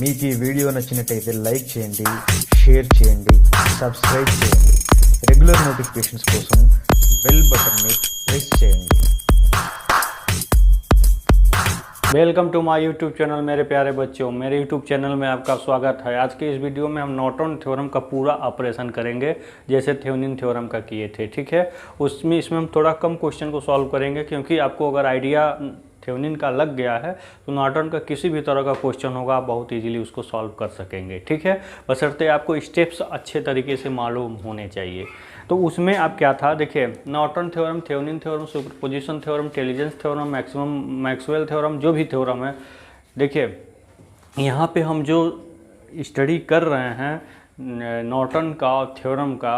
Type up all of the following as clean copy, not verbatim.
మీకు ఈ వీడియో నచ్చినట్టయితే లైక్ చేయండి, షేర్ చేయండి, సబ్స్క్రైబ్ చేయండి. రెగ్యులర్ నోటిఫికేషన్స్ కోసం బెల్ బటన్ని ప్రెస్ చేయండి. Welcome to my YouTube channel मेरे प्यारे बच्चों। मेरे यूट्यूब चैनल में आपका स्वागत है। आज के इस वीडियो में हम नॉर्टन थ्योरम का पूरा ऑपरेशन करेंगे जैसे थेवेनिन थ्योरम का किए थे, ठीक है। इसमें हम थोड़ा कम क्वेश्चन को सॉल्व करेंगे क्योंकि आपको अगर आइडिया थेवेनिन का लग गया है तो नॉर्टन का किसी भी तरह का क्वेश्चन होगा आप बहुत इजीली उसको सॉल्व कर सकेंगे, ठीक है। बशर्ते आपको स्टेप्स अच्छे तरीके से मालूम होने चाहिए। तो उसमें आप क्या था देखिए, Norton theorem, Thevenin theorem, superposition theorem, intelligence theorem, Maxwell theorem, जो भी थ्योरम है, देखिए यहाँ पे हम जो स्टडी कर रहे हैं नॉर्टन का थ्योरम का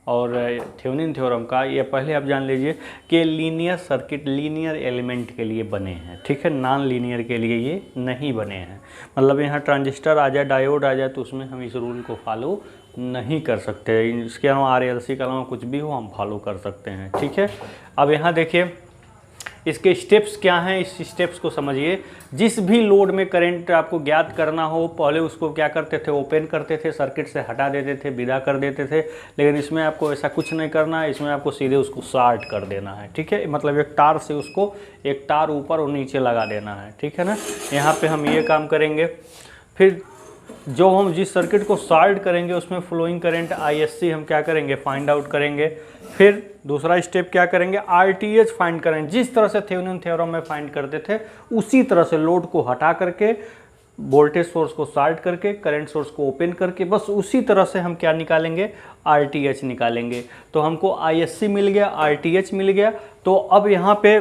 और थेवेनिन थ्योरम का, ये पहले आप जान लीजिए कि लीनियर सर्किट लीनियर एलिमेंट के लिए बने हैं, ठीक है। नॉन लीनियर के लिए ये नहीं बने हैं। मतलब यहाँ ट्रांजिस्टर आ जाए, डायोड आ जाए तो उसमें हम इस रूल को फॉलो नहीं कर सकते। इसके अलावा RLC के अलावा कुछ भी हो हम फॉलो कर सकते हैं, ठीक है। अब यहाँ देखिए इसके स्टेप्स क्या हैं, इस स्टेप्स को समझिए। जिस भी लोड में करंट आपको ज्ञात करना हो पहले उसको क्या करते थे, ओपन करते थे, सर्किट से हटा देते थे, विदा कर देते थे। लेकिन इसमें आपको ऐसा कुछ नहीं करना है, इसमें आपको सीधे उसको शॉर्ट कर देना है, ठीक है। मतलब एक तार से उसको एक तार ऊपर और नीचे लगा देना है, ठीक है ना। यहाँ पे हम ये काम करेंगे। फिर जो हम जिस सर्किट को शॉर्ट करेंगे उसमें फ्लोइंग करंट ISC हम क्या करेंगे, फाइंड आउट करेंगे। फिर दूसरा स्टेप क्या करेंगे, RTH फाइंड करेंगे। जिस तरह से थेवेनिन थ्योरम में फाइंड करते थे उसी तरह से लोड को हटा करके, वोल्टेज सोर्स को शॉर्ट करके, करंट सोर्स को ओपन करके, बस उसी तरह से हम क्या निकालेंगे, RTH निकालेंगे। तो हमको ISC मिल गया, RTH मिल गया। तो अब यहाँ पे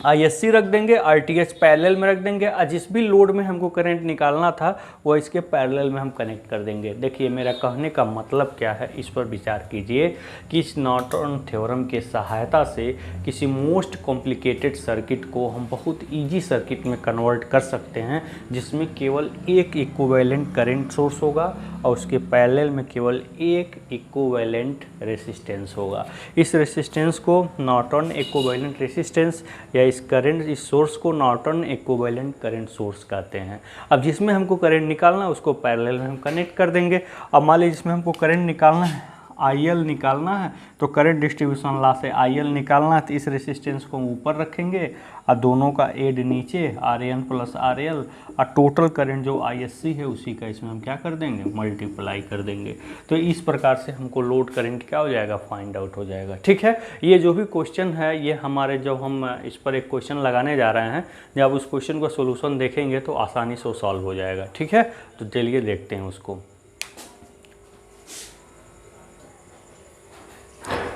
ISC रख देंगे, RTH पैरेलल में रख देंगे और जिस भी लोड में हमको करंट निकालना था वो इसके पैरेलल में हम कनेक्ट कर देंगे। देखिए मेरा कहने का मतलब क्या है, इस पर विचार कीजिए कि इस नॉर्टन थ्योरम के सहायता से किसी मोस्ट कॉम्प्लिकेटेड सर्किट को हम बहुत इजी सर्किट में कन्वर्ट कर सकते हैं जिसमें केवल एक इक्विवेलेंट करंट सोर्स होगा और उसके पैरेलल में केवल एक इक्विवेलेंट रेसिस्टेंस होगा। इस रेसिस्टेंस को नॉर्टन इक्विवेलेंट रेसिस्टेंस या इस सोर्स को नॉर्टन इक्विवेलेंट करंट सोर्स कहते हैं। अब जिसमें हमको करंट निकालना है उसको पैरेलल में हम कनेक्ट कर देंगे। अब मान लीजिए जिसमें हमको करंट निकालना है, IL निकालना है, तो करंट डिस्ट्रीब्यूशन लॉ से IL निकालना है। तो इस रेसिस्टेंस को हम ऊपर रखेंगे और दोनों का एड नीचे RN प्लस RL और टोटल करंट जो ISC है उसी का इसमें हम क्या कर देंगे, मल्टीप्लाई कर देंगे। तो इस प्रकार से हमको लोड करंट क्या हो जाएगा, फाइंड आउट हो जाएगा, ठीक है। ये जो भी क्वेश्चन है ये हमारे, जब हम इस पर एक क्वेश्चन लगाने जा रहे हैं, जब उस क्वेश्चन का सोल्यूशन देखेंगे तो आसानी से सॉल्व हो जाएगा, ठीक है। तो चलिए देखते हैं उसको।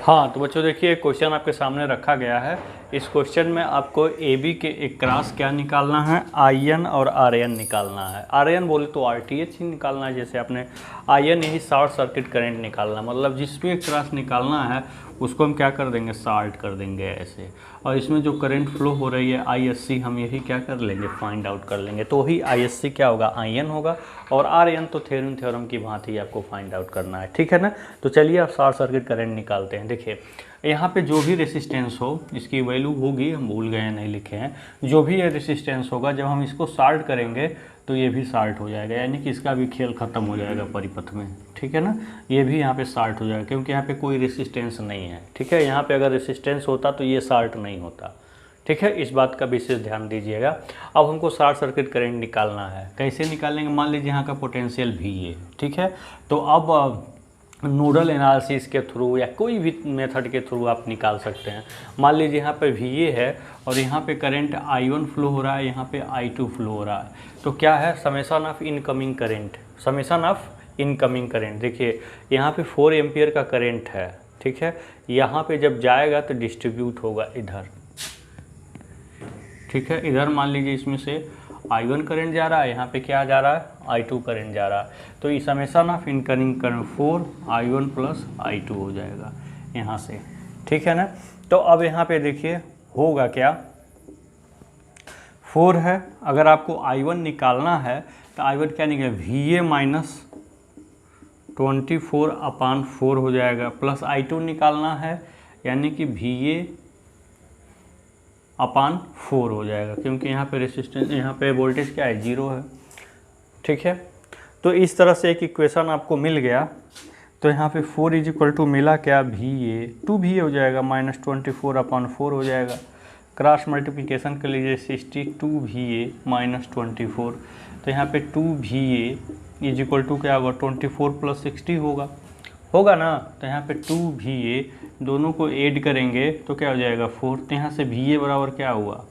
हाँ तो बच्चों देखिए क्वेश्चन आपके सामने रखा गया है। इस क्वेश्चन में आपको AB के एक क्रॉस क्या निकालना है, IN और RN निकालना है। RN बोले तो RTH ही निकालना है। जैसे आपने IN यही शॉर्ट सर्किट करंट निकालना, मतलब जिस भी क्रॉस निकालना है उसको हम क्या कर देंगे, शॉर्ट कर देंगे ऐसे। और इसमें जो करंट फ्लो हो रही है ISC हम यही क्या कर लेंगे, फाइंड आउट कर लेंगे। तो वही ISC क्या होगा, IN होगा। और RN तो थेवेनिन थ्योरम की भांति आपको फाइंड आउट करना है, ठीक है ना। तो चलिए आप शॉर्ट सर्किट करंट निकालते हैं। देखिए यहाँ पे जो भी रेसिस्टेंस हो इसकी वैल्यू होगी, हम भूल गए हैं नहीं लिखे हैं। जो भी ये रेसिस्टेंस होगा जब हम इसको शॉर्ट करेंगे तो ये भी शॉर्ट हो जाएगा, यानी कि इसका भी खेल ख़त्म हो जाएगा परिपथ में, ठीक है ना। ये भी यहाँ पे शॉर्ट हो जाएगा क्योंकि यहाँ पे कोई रेसिस्टेंस नहीं है, ठीक है। यहाँ पे अगर रेसिस्टेंस होता तो ये शॉर्ट नहीं होता, ठीक है। इस बात का विशेष ध्यान दीजिएगा। अब हमको शॉर्ट सर्किट करंट निकालना है। कैसे निकालेंगे, मान लीजिए यहाँ का पोटेंशियल VA, ठीक है। तो अब नोडल एनालिसिस के थ्रू या कोई भी मेथड के थ्रू आप निकाल सकते हैं। मान लीजिए यहाँ पे VA है और यहाँ पे करंट I1 फ्लो हो रहा है, यहाँ पे I2 फ्लो हो रहा है। तो क्या है, summation of incoming current, summation of incoming current. देखिए यहाँ पे 4 एम्पियर का करंट है, ठीक है। यहाँ पे जब जाएगा तो डिस्ट्रीब्यूट होगा इधर, ठीक है। इधर मान लीजिए इसमें से I1 करंट जा रहा है, यहाँ पे क्या जा रहा है, I2 करंट जा रहा है। तो ये summation of incoming current 4 I1 plus I2 हो जाएगा यहाँ से, ठीक है ना। तो अब यहाँ पे देखिए होगा क्या, 4 है। अगर आपको I1 निकालना है तो I1 क्या निकलेगा, VA माइनस 24/4 हो जाएगा, प्लस I2 निकालना है यानी कि VA अपॉन 4 हो जाएगा, क्योंकि यहाँ पे रेसिस्टेंस, यहाँ पे वोल्टेज क्या है, 0 है। ठीक है। तो इस तरह से एक इक्वेशन आपको मिल गया। तो यहाँ पे 4 इज इक्वल टू मिला क्या, VA 2VA हो जाएगा, -24/4 हो जाएगा। क्रॉस मल्टीप्लिकेशन कर लीजिए 62VA -24। तो यहाँ पे 2VA इज इक्वल टू क्या होगा, 24 + 60 होगा ना। तो यहाँ पे 2VA दोनों को ऐड करेंगे तो क्या हो जाएगा 4। तो यहाँ से VA बराबर क्या हुआ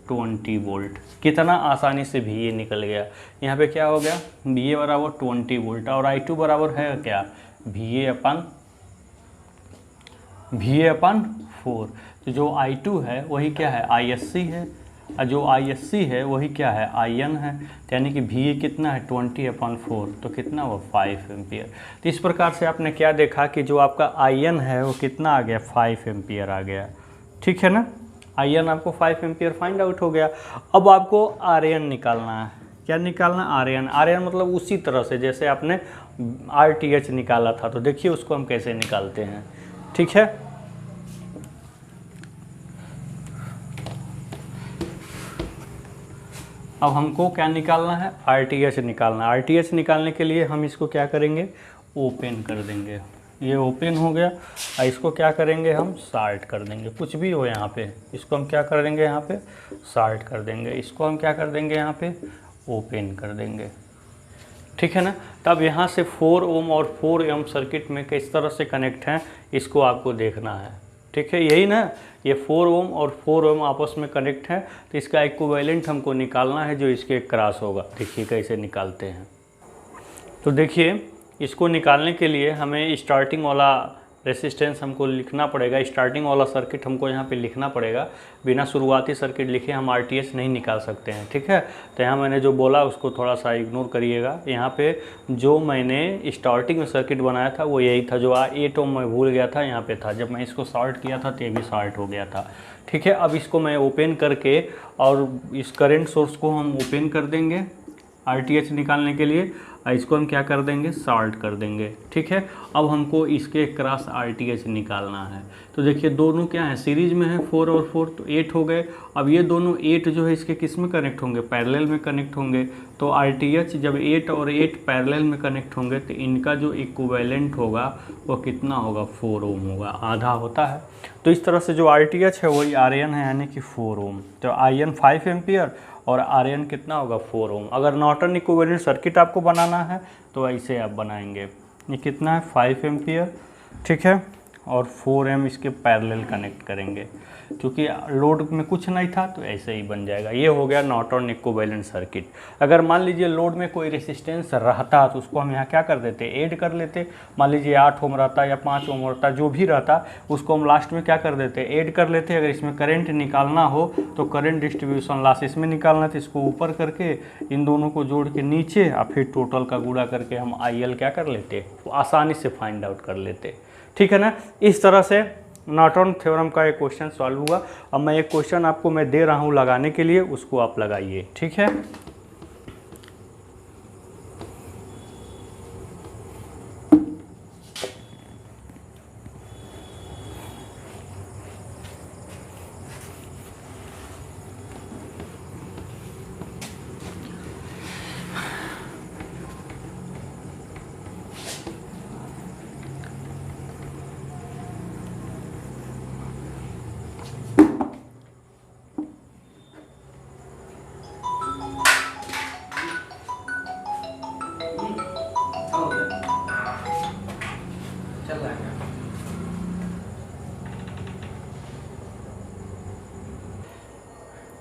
20 वोल्ट। कितना आसानी से VA निकल गया। यहाँ पे क्या हो गया VA बराबर 20 वोल्ट और I2 बराबर है क्या VA/4। तो जो I2 है वही क्या है ISC है, और जो ISC है वही क्या है IN है। तो यानी कि VA कितना है 20/4, तो कितना हुआ 5 एम्पियर। तो इस प्रकार से आपने क्या देखा कि जो आपका IN है वो कितना आ गया 5 एम्पियर आ गया। ठीक है ना, IN आपको 5 एम्पियर फाइंड आउट हो गया। अब आपको RN निकालना है। क्या निकालना, RN मतलब उसी तरह से जैसे आपने RTH निकाला था। तो देखिए उसको हम कैसे निकालते हैं। ठीक है, अब हमको क्या निकालना है RTH निकालना है। RTH निकालने के लिए हम इसको क्या करेंगे ओपन कर देंगे। ये ओपन हो गया और इसको क्या करेंगे हम शार्ट कर देंगे। कुछ भी हो यहाँ पे, इसको हम क्या कर देंगे यहाँ पे शार्ट कर देंगे। इसको हम क्या कर देंगे यहाँ पे ओपन कर देंगे। ठीक है ना। तब यहाँ से 4 ओम और 4 एम सर्किट में किस तरह से कनेक्ट हैं इसको आपको देखना है। ठीक है, यही ना, ये 4 ओम और 4 ओम आपस में कनेक्ट है। तो इसका इक्विवेलेंट हमको निकालना है जो इसके क्रॉस होगा। देखिए कैसे निकालते हैं। तो देखिए इसको निकालने के लिए हमें स्टार्टिंग वाला रेसिस्टेंस हमको लिखना पड़ेगा। स्टार्टिंग वाला सर्किट हमको यहाँ पे लिखना पड़ेगा। बिना शुरुआती सर्किट लिखे हम RTH नहीं निकाल सकते हैं। ठीक है, तो यहाँ मैंने जो बोला उसको थोड़ा सा इग्नोर करिएगा। यहाँ पे जो मैंने स्टार्टिंग में सर्किट बनाया था वो यही था। जो 8 ओम मैं भूल गया था यहाँ पे था। जब मैं इसको शॉर्ट किया था तो ये भी शॉर्ट हो गया था। ठीक है, अब इसको मैं ओपन करके और इस करेंट सोर्स को हम ओपन कर देंगे RTH निकालने के लिए। इसको हम क्या कर देंगे शॉर्ट कर देंगे। ठीक है, अब हमको इसके क्रॉस RTH निकालना है। तो देखिए दोनों क्या है सीरीज में है 4 और 4 तो 8 हो गए। अब ये दोनों 8 जो है इसके किस में कनेक्ट होंगे पैरेलल में कनेक्ट होंगे। तो RTH जब 8 और 8 पैरेलल में कनेक्ट होंगे तो इनका जो इक्विवेलेंट होगा वो कितना होगा 4 ओम होगा, आधा होता है। तो इस तरह से जो RTH है वही RN है यानी कि 4 ओम। तो IN 5 एम्पियर और RN कितना होगा 4 ओम। अगर नॉर्टन इक्विवेलेंट सर्किट आपको बनाना है तो ऐसे आप बनाएंगे। ये कितना है 5 एम्पियर। ठीक है, और 4 एम इसके पैरेलल कनेक्ट करेंगे। क्योंकि लोड में कुछ नहीं था तो ऐसे ही बन जाएगा। ये हो गया नॉर्टन इक्विवेलेंट सर्किट। अगर मान लीजिए लोड में कोई रेसिस्टेंस रहता तो उसको हम यहाँ क्या कर देते ऐड कर लेते। मान लीजिए 8 ओम रहता या 5 ओम रहता, जो भी रहता उसको हम लास्ट में क्या कर देते ऐड कर लेते। अगर इसमें करंट निकालना हो तो करंट डिस्ट्रीब्यूशन लॉस इसमें निकालना था। इसको ऊपर करके इन दोनों को जोड़ के नीचे और फिर टोटल का गुणा करके हम IL क्या कर लेते आसानी से फाइंड आउट कर लेते। ठीक है ना, इस तरह से नॉर्टन थ्योरम का एक क्वेश्चन सॉल्व हुआ। अब मैं एक क्वेश्चन आपको मैं दे रहा हूँ लगाने के लिए, उसको आप लगाइए। ठीक है,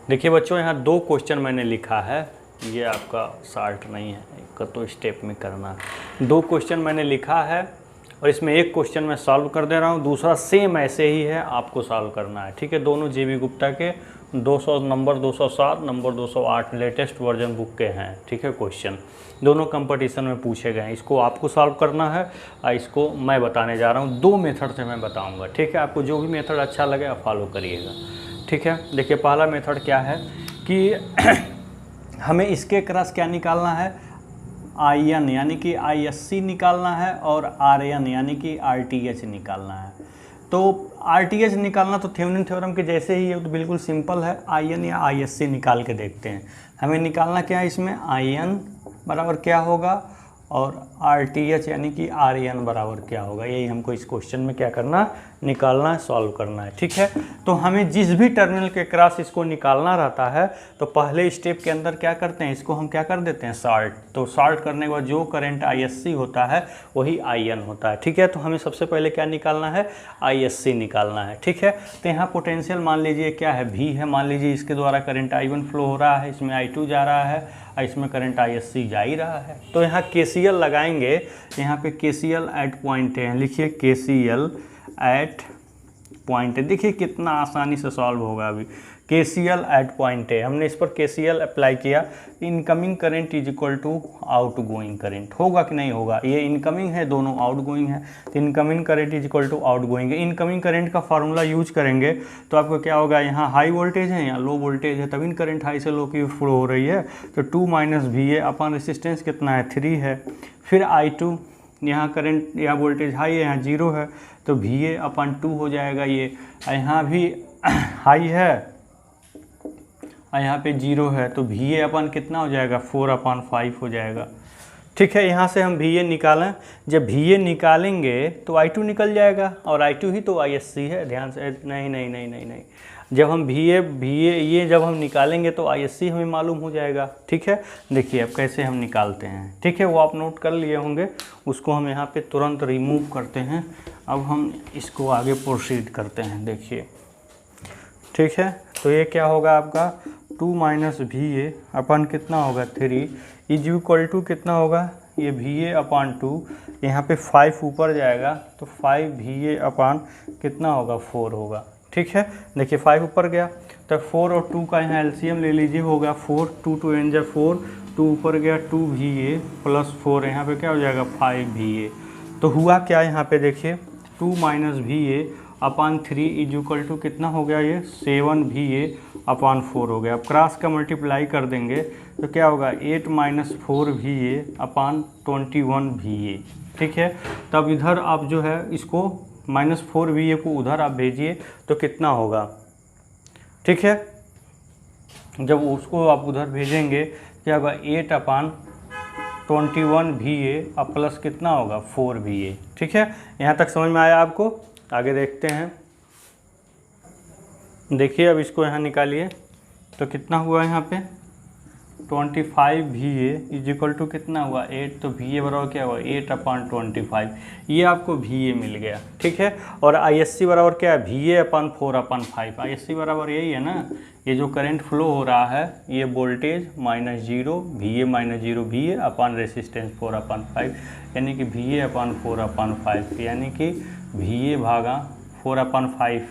देखिए बच्चों यहाँ 2 क्वेश्चन मैंने लिखा है। ये आपका शार्ट नहीं है, एक तो स्टेप में करना है। 2 क्वेश्चन मैंने लिखा है और इसमें एक क्वेश्चन मैं सॉल्व कर दे रहा हूँ, दूसरा सेम ऐसे ही है आपको सॉल्व करना है। ठीक है, दोनों JB गुप्ता के 200 number 207 number 208 latest version book के हैं। ठीक है, क्वेश्चन दोनों कंपटीशन में पूछे गए हैं। इसको आपको सॉल्व करना है और इसको मैं बताने जा रहा हूँ। 2 मेथड से मैं बताऊँगा। ठीक है, आपको जो भी मेथड अच्छा लगे आप फॉलो करिएगा। ठीक है, देखिए पहला मेथड क्या है कि हमें इसके क्रॉस क्या निकालना है IN यानी कि ISC निकालना है और RN यानी कि RTH निकालना है। तो RTH निकालना तो थेवेनिन थ्योरम के जैसे ही है, तो बिल्कुल सिंपल है। IN या ISC निकाल के देखते हैं। हमें निकालना क्या है इसमें IN बराबर क्या होगा और RTH यानी कि RN बराबर क्या होगा, यही हमको इस क्वेश्चन में क्या करना, निकालना है, सॉल्व करना है। ठीक है, तो हमें जिस भी टर्मिनल के क्रॉस इसको निकालना रहता है तो पहले स्टेप के अंदर क्या करते हैं, इसको हम क्या कर देते हैं, शॉर्ट। तो शॉर्ट करने के बाद जो करंट ISC होता है वही IN होता है। ठीक है, तो हमें सबसे पहले क्या निकालना है, ISC निकालना है। ठीक है, तो यहाँ पोटेंशियल मान लीजिए क्या है, V है। मान लीजिए इसके द्वारा करंट I1 फ्लो हो रहा है, इसमें I2 जा रहा है और इसमें करंट ISC जा ही रहा है। तो यहाँ KCL लगाएंगे, यहाँ पे KCL एट पॉइंट है, लिखिए KCL एट पॉइंट है। देखिए कितना आसानी से सॉल्व होगा। अभी KCL एट पॉइंट है, हमने इस पर KCL अप्लाई किया, incoming current is equal to out going current, होगा कि नहीं होगा, ये इनकमिंग है, दोनों आउट गोइंग है, तो incoming current is equal to out going है। इनकमिंग करंट का फार्मूला यूज करेंगे तो आपको क्या होगा, यहाँ हाई वोल्टेज है, यहाँ लो वोल्टेज है, तभी करंट हाई से लो की फ्लो हो रही है। तो 2 - VA अपन रेसिस्टेंस कितना है, 3 है। फिर I2, यहाँ करंट, यहाँ वोल्टेज हाई है, यहाँ 0 है, तो VA/2 हो जाएगा ये। यहाँ भी हाई है और यहाँ पे 0 है, तो VA कितना हो जाएगा, 4/5 हो जाएगा। ठीक है, यहाँ से हम VA निकालें, जब VA निकालेंगे तो I2 निकल जाएगा, और I2 ही तो ISC है, ध्यान से, नहीं नहीं नहीं नहीं नहीं, जब हम VA ये जब हम निकालेंगे तो ISC हमें मालूम हो जाएगा। ठीक है, देखिए अब कैसे हम निकालते हैं। ठीक है, वो आप नोट कर लिए होंगे, उसको हम यहाँ पे तुरंत रिमूव करते हैं। अब हम इसको आगे प्रोसीड करते हैं, देखिए। ठीक है, तो ये क्या होगा आपका, 2 - VA अपन कितना होगा, 3 इज इक्वल टू कितना होगा, ये VA/2, यहाँ पे 5 ऊपर जाएगा तो 5 VA/ कितना होगा, 4 होगा। ठीक है, देखिए 5 ऊपर गया तो 4 और 2 का यहाँ LCM ले लीजिए, होगा 4, 2 2 N जा 4, 2 ऊपर गया 2 VA + 4, यहाँ पे क्या हो जाएगा, 5 VA। तो हुआ क्या, यहाँ पे देखिए 2 - VA/3 इज इक्वल टू कितना हो गया, ये 7 VA/4 हो गया। अब क्रॉस का मल्टीप्लाई कर देंगे तो क्या होगा, 8 - 4 VA/21 VA। ठीक है, तब इधर आप जो है इसको -4 VA को उधर आप भेजिए तो कितना होगा। ठीक है, जब उसको आप उधर भेजेंगे क्या होगा, 8/21 VA अब प्लस कितना होगा, 4 VA। ठीक है, यहाँ तक समझ में आया आपको, आगे देखते हैं। देखिए अब इसको यहाँ निकालिए तो कितना हुआ, यहाँ पे 25 VA इज इक्वल टू कितना हुआ, 8, तो VA बराबर क्या हुआ, 8/25, ये आपको VA मिल गया। ठीक है, और ISC बराबर क्या है, VA/4/5। ISC बराबर यही है ना, ये जो करंट फ्लो हो रहा है, ये वोल्टेज -0 VA -0 VA रेसिस्टेंस 4/5, यानी कि VA/4/5, यानी कि VA/4/5,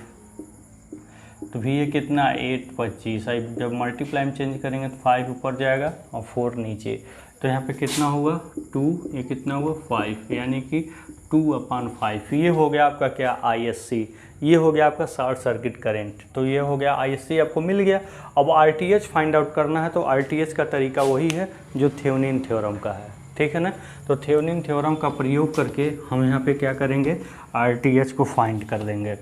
तो VA कितना, 8/25। जब मल्टीप्लाई में चेंज करेंगे तो 5 ऊपर जाएगा और 4 नीचे, तो यहाँ पे कितना हुआ, 2, ये कितना हुआ, 5, यानी कि 2/5। ये हो गया आपका क्या, ISC, ये हो गया आपका शॉर्ट सर्किट करंट। तो ये हो गया ISC, आपको मिल गया। अब RTH फाइंड आउट करना है, तो RTH का तरीका वही है जो थेवेनिन थ्योरम का है। ठीक है ना, तो थेवेनिन थ्योरम का प्रयोग करके हम यहाँ पे क्या करेंगे, RTH को फाइंड कर देंगे।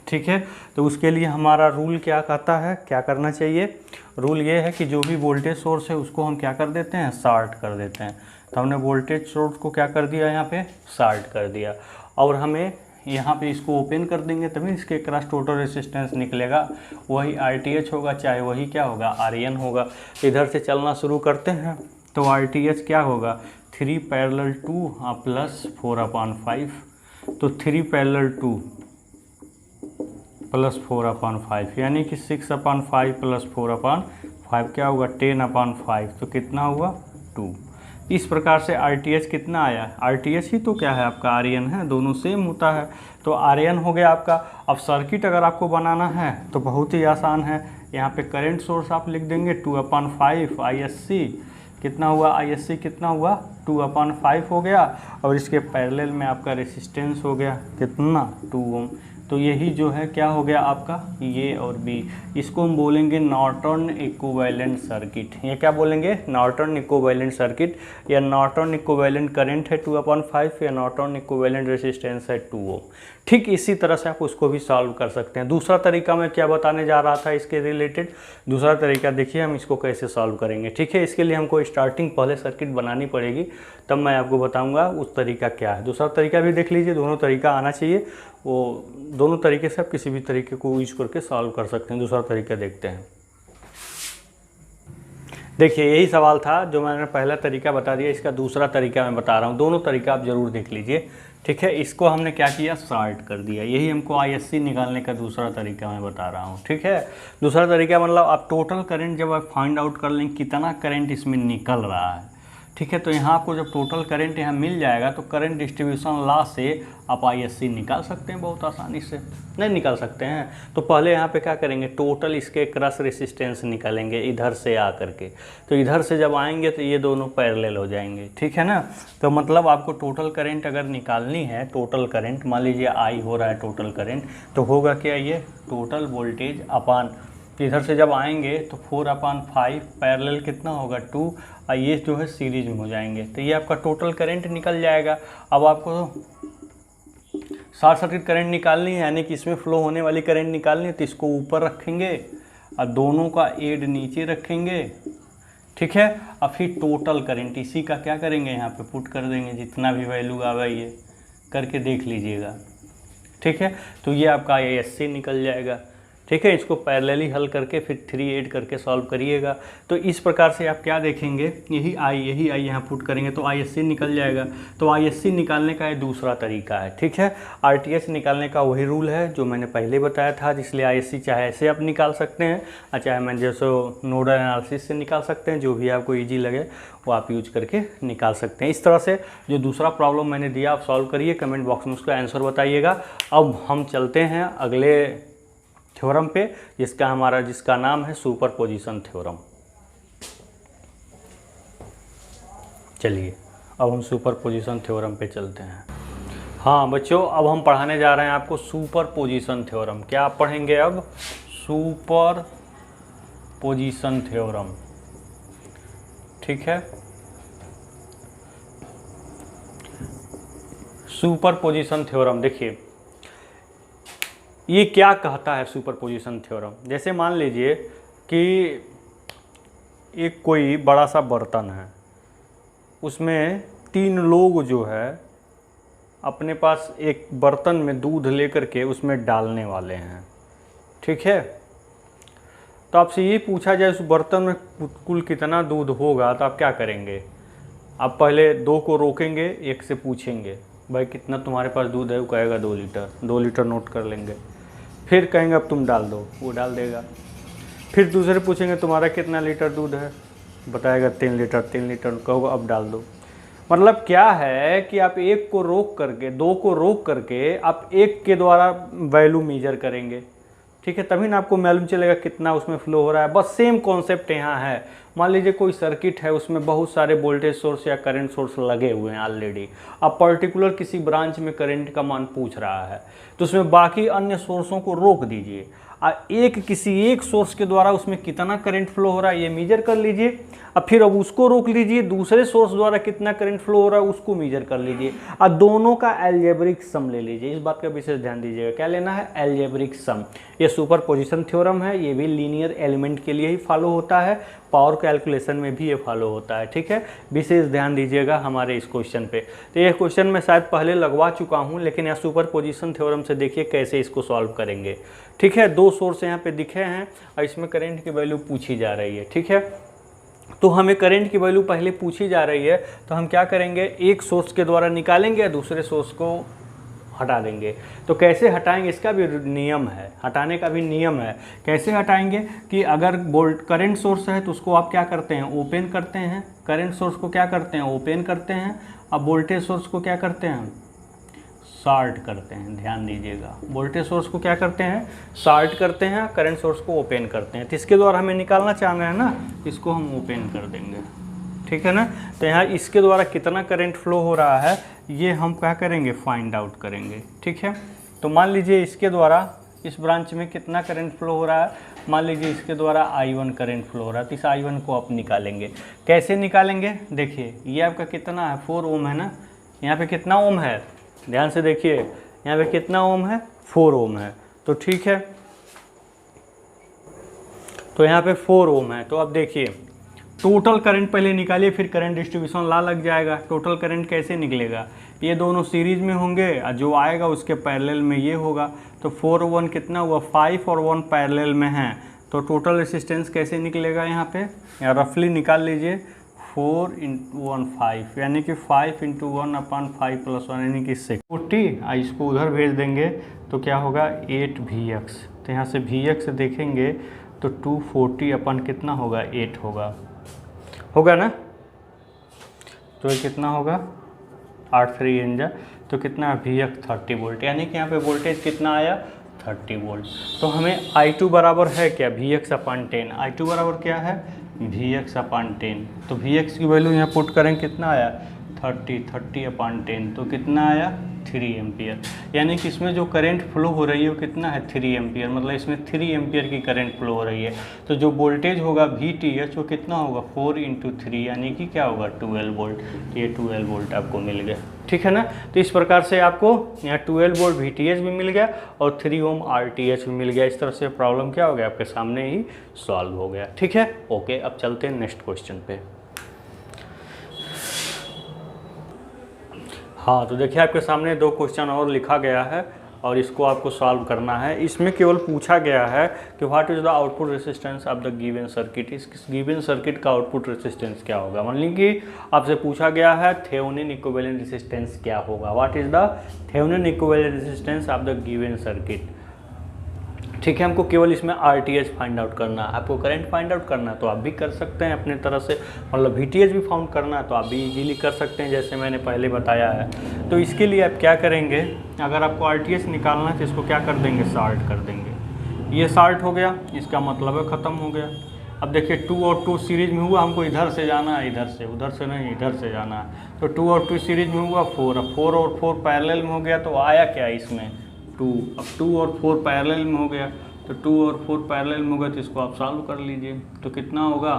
ठीक है, तो उसके लिए हमारा रूल क्या कहता है, क्या करना चाहिए, रूल ये है कि जो भी वोल्टेज सोर्स है उसको हम क्या कर देते हैं, शॉर्ट कर देते हैं। तो हमने वोल्टेज सोर्स को क्या कर दिया, यहाँ पे शॉर्ट कर दिया, और हमें यहाँ पे इसको ओपन कर देंगे तभी इसके क्रॉस टोटल रेसिस्टेंस निकलेगा, वही RTH होगा, चाहे वही क्या होगा, RN होगा। इधर से चलना शुरू करते हैं, तो RTH क्या होगा, 3 × 2 + 4/5, तो 3 × 2 + 4/5, यानी कि 6/5 + 4/5 क्या होगा, 10/5, तो कितना हुआ, 2। इस प्रकार से RTH कितना आया, RTH ही तो क्या है आपका, RN है, दोनों सेम होता है, तो RN हो गया आपका। अब सर्किट अगर आपको बनाना है तो बहुत ही आसान है, यहाँ पे करंट सोर्स आप लिख देंगे 2/5, ISC कितना हुआ, ISC कितना हुआ, 2/5 हो गया, और इसके पैरेलल में आपका रेसिस्टेंस हो गया कितना, 2 ओम। तो यही जो है क्या हो गया आपका ये और बी, इसको हम बोलेंगे नॉर्टन इक्विवेलेंट सर्किट। ये क्या बोलेंगे? नॉर्टन इक्विवेलेंट सर्किट, या नॉर्टन इक्विवेलेंट करंट है 2/5 या नॉर्टन इक्विवेलेंट रेजिस्टेंस है 2 ओम। ठीक इसी तरह से आप उसको भी सॉल्व कर सकते हैं। दूसरा तरीका मैं क्या बताने जा रहा था इसके रिलेटेड, दूसरा तरीका देखिए हम इसको कैसे सॉल्व करेंगे। ठीक है, इसके लिए हमको स्टार्टिंग पहले सर्किट बनानी पड़ेगी, तब मैं आपको बताऊंगा उस तरीका क्या है। दूसरा तरीका भी देख लीजिए, दोनों तरीका आना चाहिए, वो दोनों तरीके से आप किसी भी तरीके को यूज करके सॉल्व कर सकते हैं। दूसरा तरीका देखते हैं। देखिए यही सवाल था जो मैंने पहला तरीका बता दिया, इसका दूसरा तरीका मैं बता रहा हूँ। दोनों तरीका आप ज़रूर देख लीजिए। ठीक है, इसको हमने क्या किया, शॉर्ट कर दिया। यही हमको ISC निकालने का दूसरा तरीका मैं बता रहा हूँ। ठीक है, दूसरा तरीका मतलब आप टोटल करंट जब आप फाइंड आउट कर लेंगे कितना करंट इसमें निकल रहा है। ठीक है, तो यहाँ आपको जब टोटल करंट यहाँ मिल जाएगा तो करंट डिस्ट्रीब्यूशन लॉ से आप ISC निकाल सकते हैं बहुत आसानी से। नहीं निकाल सकते हैं तो पहले यहाँ पे क्या करेंगे, टोटल इसके क्रॉस रेसिस्टेंस निकालेंगे इधर से आ करके। तो इधर से जब आएंगे तो ये दोनों पैरेलल हो जाएंगे। ठीक है ना, तो मतलब आपको टोटल करंट अगर निकालनी है, टोटल करंट मान लीजिए I हो रहा है टोटल करंट, तो होगा क्या, ये टोटल वोल्टेज अपान, इधर से जब आएंगे तो 4/5 पैरेलल कितना होगा 2, और ये जो है सीरीज में हो जाएंगे, तो ये आपका टोटल करंट निकल जाएगा। अब आपको शॉर्ट सर्किट करंट निकालनी है, यानी कि इसमें फ्लो होने वाली करंट निकालनी है, तो इसको ऊपर रखेंगे और दोनों का एड नीचे रखेंगे। ठीक है, और फिर टोटल करंट इसी का क्या करेंगे, यहाँ पे पुट कर देंगे, जितना भी वैल्यू आवा ये करके देख लीजिएगा। ठीक है, तो ये आपका ISC निकल जाएगा। ठीक है, इसको पैरेलली हल करके फिर 3 ऐड करके सॉल्व करिएगा। तो इस प्रकार से आप क्या देखेंगे, यही I यहाँ पुट करेंगे तो ISC निकल जाएगा। तो ISC निकालने का ये दूसरा तरीका है। ठीक है, RTH निकालने का वही रूल है जो मैंने पहले बताया था, इसलिए ISC चाहे ऐसे आप निकाल सकते हैं और चाहे मैं जैसे नोडल एनालिसिस से निकाल सकते हैं, जो भी आपको ईजी लगे वो आप यूज करके निकाल सकते हैं। इस तरह से जो दूसरा प्रॉब्लम मैंने दिया आप सॉल्व करिए, कमेंट बॉक्स में उसका आंसर बताइएगा। अब हम चलते हैं अगले थ्योरम पे, जिसका नाम है सुपरपोजिशन थ्योरम। चलिए अब हम सुपरपोजिशन थ्योरम पे चलते हैं। हाँ बच्चों, अब हम पढ़ाने जा रहे हैं आपको सुपरपोजिशन थ्योरम। क्या आप पढ़ेंगे अब, सुपरपोजिशन थ्योरम। ठीक है, सुपरपोजिशन थ्योरम देखिए ये क्या कहता है सुपरपोजिशन थ्योरम। जैसे मान लीजिए कि एक कोई बड़ा सा बर्तन है, उसमें 3 लोग जो है अपने पास एक बर्तन में दूध लेकर के उसमें डालने वाले हैं। ठीक है, तो आपसे ये पूछा जाए उस बर्तन में कुल कितना दूध होगा, तो आप क्या करेंगे, आप पहले 2 को रोकेंगे, एक से पूछेंगे भाई कितना तुम्हारे पास दूध है, वो कहेगा 2 लीटर, 2 लीटर नोट कर लेंगे। फिर कहेंगे अब तुम डाल दो, वो डाल देगा। फिर दूसरे पूछेंगे तुम्हारा कितना लीटर दूध है, बताएगा 3 लीटर, 3 लीटर, कहोगे अब डाल दो। मतलब क्या है कि आप एक को रोक करके, 2 को रोक करके आप एक के द्वारा वैल्यू मेजर करेंगे। ठीक है, तभी ना आपको मालूम चलेगा कितना उसमें फ्लो हो रहा है। बस सेम कॉन्सेप्ट यहाँ है। मान लीजिए कोई सर्किट है, उसमें बहुत सारे वोल्टेज सोर्स या करंट सोर्स लगे हुए हैं ऑलरेडी। अब पर्टिकुलर किसी ब्रांच में करंट का मान पूछ रहा है, तो उसमें बाकी अन्य सोर्सों को रोक दीजिए और किसी एक सोर्स के द्वारा उसमें कितना करंट फ्लो हो रहा है ये मेजर कर लीजिए। अब फिर अब उसको रोक लीजिए, दूसरे सोर्स द्वारा कितना करंट फ्लो हो रहा है उसको मेजर कर लीजिए और दोनों का अलजेब्रिक सम ले लीजिए। इस बात का विशेष ध्यान दीजिएगा, क्या लेना है, अलजेब्रिक सम। ये सुपरपोजिशन थ्योरम है, ये भी लीनियर एलिमेंट के लिए ही फॉलो होता है, पावर कैलकुलेशन में भी ये फॉलो होता है। ठीक है, विशेष ध्यान दीजिएगा हमारे इस क्वेश्चन पे। तो ये क्वेश्चन मैं शायद पहले लगवा चुका हूँ, लेकिन यहाँ सुपरपोजिशन थ्योरम से देखिए कैसे इसको सॉल्व करेंगे। ठीक है, 2 सोर्स यहाँ पे दिखे हैं और इसमें करंट की वैल्यू पूछी जा रही है। ठीक है, तो हमें करंट की वैल्यू पहले पूछी जा रही है, तो हम क्या करेंगे, एक सोर्स के द्वारा निकालेंगे, दूसरे सोर्स को हटा देंगे। तो कैसे हटाएंगे इसका भी नियम है, हटाने का भी नियम है। कैसे हटाएंगे कि अगर करंट सोर्स है तो उसको आप क्या करते हैं, ओपन करते हैं। करंट सोर्स को क्या करते हैं, ओपन करते हैं। अब वोल्टेज सोर्स को क्या करते हैं, शॉर्ट करते हैं। ध्यान दीजिएगा, वोल्टेज सोर्स को क्या करते हैं, शॉर्ट करते हैं, करंट सोर्स को ओपन करते हैं। तो इसके द्वारा हमें निकालना चाह रहे हैं ना, इसको हम ओपन कर देंगे। ठीक है ना, तो यहाँ इसके द्वारा कितना करंट फ्लो हो रहा है ये हम क्या करेंगे, फाइंड आउट करेंगे। ठीक है, तो मान लीजिए इसके द्वारा इस ब्रांच में कितना करंट फ्लो हो रहा है, मान लीजिए इसके द्वारा I1 करंट फ्लो हो रहा है। तो इस I1 को आप निकालेंगे। कैसे निकालेंगे, देखिए ये आपका कितना है, 4 ओम है ना। यहाँ पे कितना ओम है, ध्यान से देखिए, यहाँ पे कितना ओम है, 4 ओम है। तो ठीक है, तो यहाँ पे 4 ओम है। तो अब देखिए टोटल करंट पहले निकालिए, फिर करंट डिस्ट्रीब्यूशन लॉ लग जाएगा। टोटल करंट कैसे निकलेगा, ये दोनों सीरीज में होंगे और जो आएगा उसके पैरेलल में ये होगा। तो 4 1 कितना हुआ, 5 और 1 पैरेलल में हैं। तो टोटल रेसिस्टेंस कैसे निकलेगा, यहाँ पे या रफली निकाल लीजिए, 4 × 1 5, यानी कि 5 × 1/5 + 1 यानी कि 6 40। इसको उधर भेज देंगे तो क्या होगा, 8 Vx। तो यहाँ से Vx देखेंगे तो 240 अपन कितना होगा, 8 होगा ना। तो ये कितना होगा, 8 3 इंजा, तो कितना Vx 30 वोल्ट, यानी कि यहाँ पे वोल्टेज कितना आया, 30 वोल्ट। तो हमें I2 बराबर है क्या, Vx/10। I2 बराबर क्या है, Vx/10। तो Vx की वैल्यू यहाँ पुट करें, कितना आया, 30/10। तो कितना आया, 3 एम्पियर। यानी कि इसमें जो करंट फ्लो हो रही है वो कितना है, 3 एम्पियर। मतलब इसमें 3 एम्पियर की करंट फ्लो हो रही है। तो जो वोल्टेज होगा VTH वो कितना होगा, 4 × 3, यानी कि क्या होगा, 12 वोल्ट। ये 12 वोल्ट आपको मिल गया, ठीक है ना। तो इस प्रकार से आपको यहाँ 12 वोल्ट VTH भी मिल गया और 3 ओम RTH भी मिल गया। इस तरह से प्रॉब्लम क्या हो गया, आपके सामने ही सॉल्व हो गया, ठीक है। ओके, अब चलते हैं नेक्स्ट क्वेश्चन पे। हाँ, तो देखिए आपके सामने 2 क्वेश्चन और लिखा गया है और इसको आपको सॉल्व करना है। इसमें केवल पूछा गया है कि what is the output resistance of the given circuit. इस गिवन सर्किट का आउटपुट रेसिस्टेंस क्या होगा। मान लीजिए कि आपसे पूछा गया है थेवेनिन इक्विवेलेंट रेसिस्टेंस क्या होगा, what is the Thevenin equivalent resistance of the given circuit. ठीक है, हमको केवल इसमें RTH फाइंड आउट करना है। आपको करंट फाइंड आउट करना है तो आप भी कर सकते हैं अपने तरह से, मतलब VTH भी फाउंड करना है तो आप भी इजीली कर सकते हैं, जैसे मैंने पहले बताया है। तो इसके लिए आप क्या करेंगे, अगर आपको RTH निकालना है तो इसको क्या कर देंगे, शार्ट कर देंगे। ये शार्ट हो गया, इसका मतलब है ख़त्म हो गया। अब देखिए 2 और 2 सीरीज में हुआ, हमको इधर से जाना है, इधर से, उधर से नहीं, इधर से जाना है। तो 2 और 2 सीरीज में हुआ 4, अब 4 और 4 पैरेलल में हो गया तो आया क्या इसमें, 2। अब 2 और 4 पैरेलल में हो गया, तो 2 और 4 पैरेलल में होगा तो इसको आप सॉल्व कर लीजिए। तो कितना होगा,